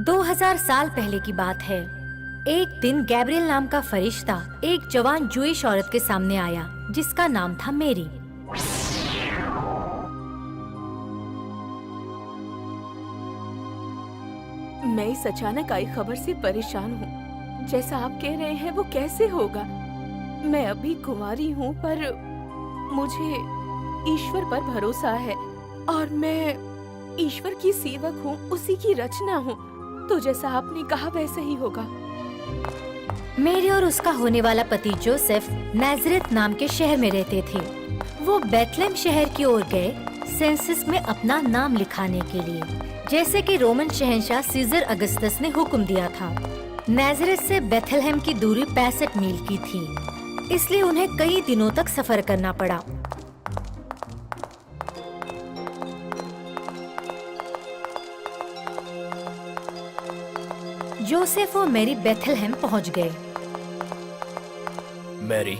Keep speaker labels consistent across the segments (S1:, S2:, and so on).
S1: 2000 साल पहले की बात है। एक दिन गैब्रियल नाम का फरिश्ता एक जवान जूइश औरत के सामने आया जिसका नाम था मेरी।
S2: मैं इस अचानक आई खबर से परेशान हूँ। जैसा आप कह रहे हैं वो कैसे होगा? मैं अभी कुंवारी हूँ पर मुझे ईश्वर पर भरोसा है और मैं ईश्वर की सेवक हूँ, उसी की रचना हूँ। तो जैसा आपने कहा वैसा ही होगा।
S1: मेरी और उसका होने वाला पति जोसेफ नाज़रेथ नाम के शहर में रहते थे। वो बेथलेहम शहर की ओर गए सेंसस में अपना नाम लिखाने के लिए, जैसे कि रोमन शहंशाह सीजर अगस्टस ने हुक्म दिया था। नाज़रेथ से बेथलेहम की दूरी 65 मील की थी, इसलिए उन्हें कई दिनों तक सफर करना पड़ा। जोसेफ और मैरी बेथलेहम पहुंच गए।
S3: मैरी,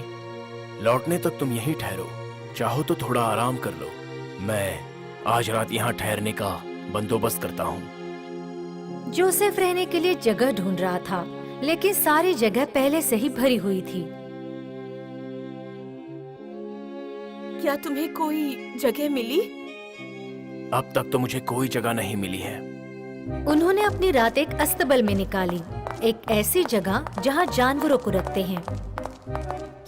S3: लौटने तक तुम यहीं ठहरो। चाहो तो थोड़ा आराम कर लो। मैं आज रात यहाँ ठहरने का बंदोबस्त करता हूँ।
S1: जोसेफ रहने के लिए जगह ढूंढ रहा था, लेकिन सारी जगह पहले से ही भरी हुई थी।
S2: क्या तुम्हें कोई जगह मिली?
S3: अब तक तो मुझे कोई जगह नहीं मिली है।
S1: उन्होंने अपनी रात एक अस्तबल में निकाली, एक ऐसी जगह जहाँ जानवरों को रखते हैं।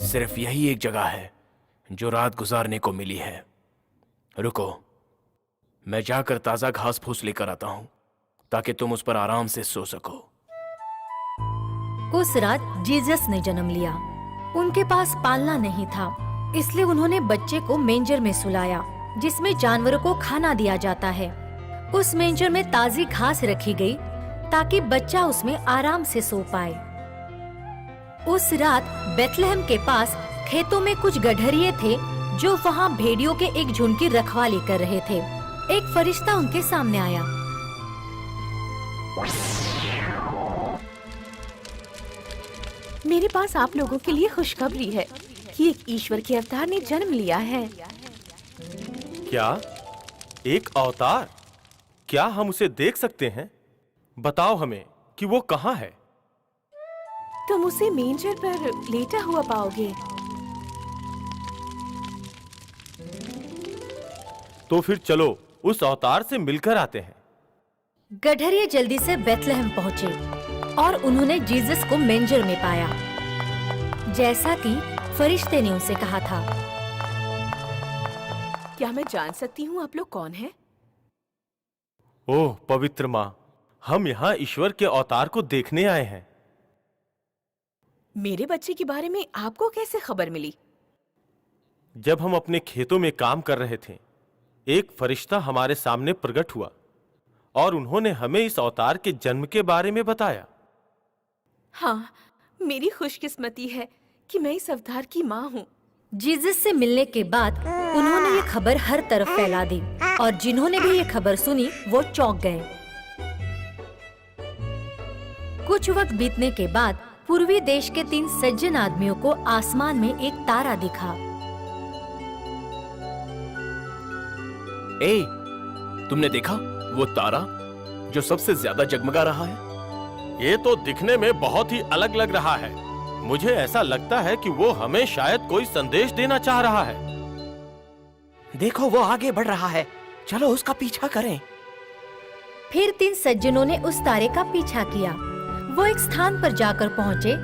S3: सिर्फ यही एक जगह है जो रात गुजारने को मिली है। रुको, मैं जाकर ताजा घास फूस लेकर आता हूँ ताकि तुम उस पर आराम से सो सको।
S1: उस रात जीसस ने जन्म लिया। उनके पास पालना नहीं था, इसलिए उन्होंने बच्चे को मेंजर में सुलाया जिसमें जानवरों को खाना दिया जाता है। उस मेंजर में ताजी घास रखी गई ताकि बच्चा उसमें आराम से सो पाए। उस रात बेथलेहम के पास खेतों में कुछ गडरिये थे जो वहाँ भेड़ियों के एक झुंड की रखवाली कर रहे थे। एक फरिश्ता उनके सामने आया।
S2: मेरे पास आप लोगों के लिए खुशखबरी है कि एक ईश्वर के अवतार ने जन्म लिया है।
S4: क्या? एक अवतार? क्या हम उसे देख सकते हैं? बताओ हमें कि वो कहाँ है।
S2: तुम उसे मेंजर पर लेटा हुआ पाओगे।
S4: तो फिर चलो उस अवतार से मिलकर आते हैं।
S1: गडरिये जल्दी से बेथलेहम पहुँचे और उन्होंने जीसस को मेंजर में पाया, जैसा कि फरिश्ते ने उनसे कहा था।
S2: क्या मैं जान सकती हूँ आप लोग कौन हैं?
S4: ओह पवित्र माँ, हम यहाँ ईश्वर के अवतार को देखने आए हैं।
S2: मेरे बच्चे के बारे में आपको कैसे खबर मिली?
S4: जब हम अपने खेतों में काम कर रहे थे, एक फरिश्ता हमारे सामने प्रकट हुआ और उन्होंने हमें इस अवतार के जन्म के बारे में बताया।
S2: हाँ, मेरी खुशकिस्मती है कि मैं इस अवतार की माँ हूँ।
S1: जीसस से मिलने के बाद उन्होंने ये खबर हर तरफ फैला दी और जिन्होंने भी ये खबर सुनी वो चौंक गए। कुछ वक्त बीतने के बाद पूर्वी देश के 3 सज्जन आदमियों को आसमान में एक तारा दिखा।
S3: ए, तुमने देखा वो तारा जो सबसे ज्यादा जगमगा रहा है?
S4: ये तो दिखने में बहुत ही अलग लग रहा है। मुझे ऐसा लगता है कि वो हमें शायद कोई संदेश देना चाह रहा है।
S3: देखो वो आगे बढ़ रहा है, चलो उसका पीछा करें।
S1: फिर 3 सज्जनों ने उस तारे का पीछा किया। वो एक स्थान पर जाकर पहुँचे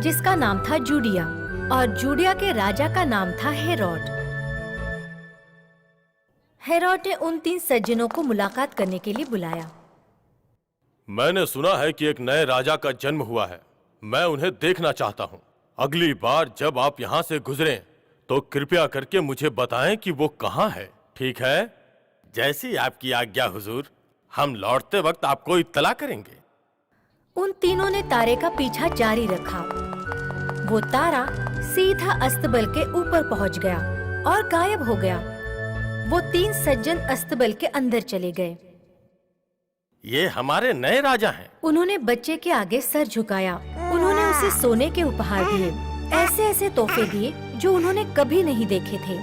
S1: जिसका नाम था जूडिया और जूडिया के राजा का नाम था हेरोड। हेरोड ने उन 3 सज्जनों को मुलाकात करने के लिए बुलाया।
S4: मैंने सुना है कि एक नए राजा का जन्म हुआ है। मैं उन्हें देखना चाहता हूँ। अगली बार जब आप यहाँ से गुजरें तो कृपया करके मुझे बताएं कि वो कहाँ है। ठीक है? जैसी आपकी आज्ञा हुजूर। हम लौटते वक्त आपको इत्तला करेंगे।
S1: उन तीनों ने तारे का पीछा जारी रखा। वो तारा सीधा अस्तबल के ऊपर पहुँच गया और गायब हो गया। वो 3 सज्जन अस्तबल के अंदर चले गए।
S4: ये हमारे नए राजा हैं।
S1: उन्होंने बच्चे के आगे सर झुकाया। उन्होंने उसे सोने के उपहार दिए, ऐसे ऐसे तोहफे दिए जो उन्होंने कभी नहीं देखे थे।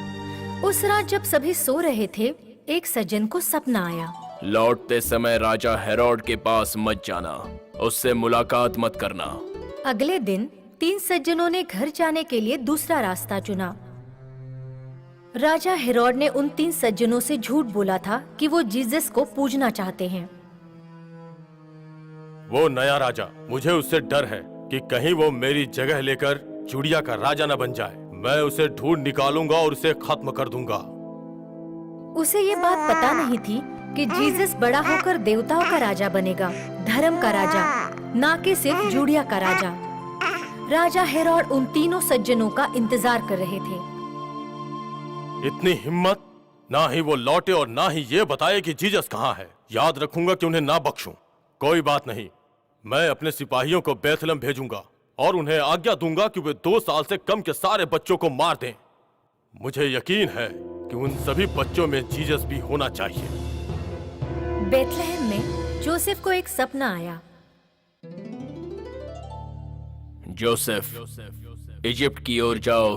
S1: उस रात जब सभी सो रहे थे, एक सज्जन को सपना आया।
S3: लौटते समय राजा हेरोड के पास मत जाना, उससे मुलाकात मत करना।
S1: अगले दिन 3 सज्जनों ने घर जाने के लिए दूसरा रास्ता चुना। राजा हेरोड ने उन 3 सज्जनों से झूठ बोला था कि वो जीसस को पूजना चाहते हैं।
S4: वो नया राजा, मुझे उससे डर है कि कहीं वो मेरी जगह लेकर जुड़िया का राजा न बन जाए। मैं उसे ढूंढ निकालूंगा और उसे खत्म कर दूंगा।
S1: उसे ये बात पता नहीं थी कि जीसस बड़ा होकर देवताओं का राजा बनेगा, धर्म का राजा, ना कि सिर्फ जूडिया का राजा। राजा हेरोड उन तीनों सज्जनों का इंतजार कर रहे थे।
S4: इतनी हिम्मत! ना ही वो लौटे और ना ही ये बताए कि जीसस कहाँ है। याद रखूंगा कि उन्हें ना बख्शूं। कोई बात नहीं, मैं अपने सिपाहियों को बैतलहम भेजूंगा और उन्हें आज्ञा दूंगा कि वे 2 साल से कम के सारे बच्चों को मार दें। मुझे यकीन है कि उन सभी बच्चों में जीसस भी होना चाहिए।
S1: बेथलेहम में जोसेफ को एक सपना आया।
S3: जोसेफ, इजिप्ट की ओर जाओ।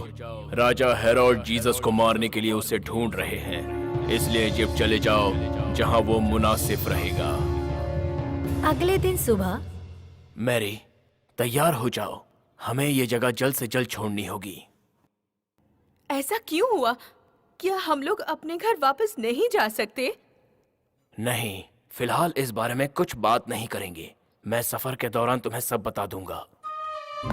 S3: राजा हेरोड जीसस को मारने के लिए उसे ढूंढ रहे हैं, इसलिए इजिप्ट चले जाओ जहां वो मुनासिब रहेगा।
S1: अगले दिन सुबह
S3: मैरी, तैयार हो जाओ, हमें ये जगह जल्द से जल्द छोड़नी होगी।
S2: ऐसा क्यों हुआ? क्या हम लोग अपने घर वापस नहीं जा सकते?
S3: नहीं, फिलहाल इस बारे में कुछ बात नहीं करेंगे। मैं सफर के दौरान तुम्हें सब बता दूंगा।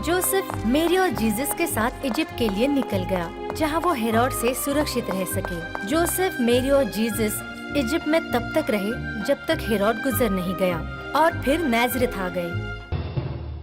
S1: जोसेफ मेरी और जीसस के साथ इजिप्ट के लिए निकल गया, जहां वो हेरोड से सुरक्षित रह सके। जोसेफ, मेरी और जीसस इजिप्ट में तब तक रहे जब तक हेरोड गुजर नहीं गया और फिर नाज़रेथ आ गए।